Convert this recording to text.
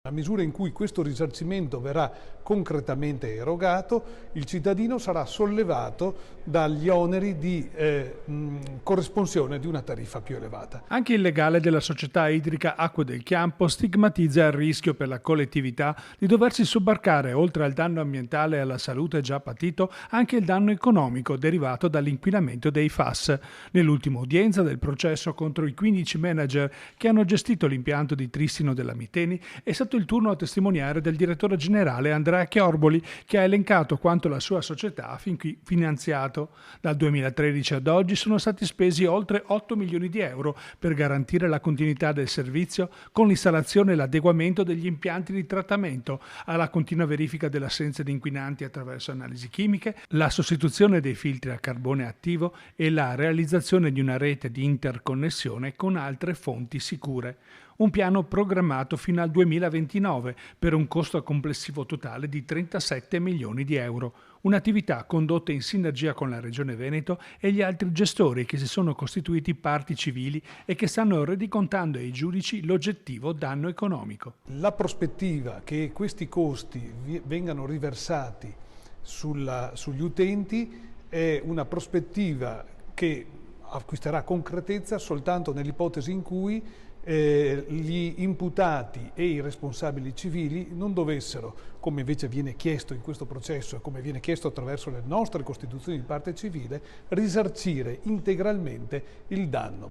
Nella misura in cui questo risarcimento verrà concretamente erogato, il cittadino sarà sollevato dagli oneri di corresponsione di una tariffa più elevata. Anche il legale della società idrica Acque del Chiampo stigmatizza il rischio per la collettività di doversi sobbarcare, oltre al danno ambientale e alla salute già patito, anche il danno economico derivato dall'inquinamento dei FAS. Nell'ultima udienza del processo contro i 15 manager che hanno gestito l'impianto di Trissino della Miteni è stato il turno a testimoniare del direttore generale Andrea Chiorboli, che ha elencato quanto la sua società ha fin qui finanziato. Dal 2013 ad oggi sono stati spesi oltre 8 milioni di euro per garantire la continuità del servizio con l'installazione e l'adeguamento degli impianti di trattamento, alla continua verifica dell'assenza di inquinanti attraverso analisi chimiche, la sostituzione dei filtri a carbone attivo e la realizzazione di una rete di interconnessione con altre fonti sicure. Un piano programmato fino al 2029 per un costo complessivo totale di 37 milioni di euro. Un'attività condotta in sinergia con la Regione Veneto e gli altri gestori che si sono costituiti parti civili e che stanno rendicontando ai giudici l'oggettivo danno economico. La prospettiva che questi costi vengano riversati sugli utenti è una prospettiva che acquisterà concretezza soltanto nell'ipotesi in cui gli imputati e i responsabili civili non dovessero, come invece viene chiesto in questo processo e come viene chiesto attraverso le nostre costituzioni di parte civile, risarcire integralmente il danno.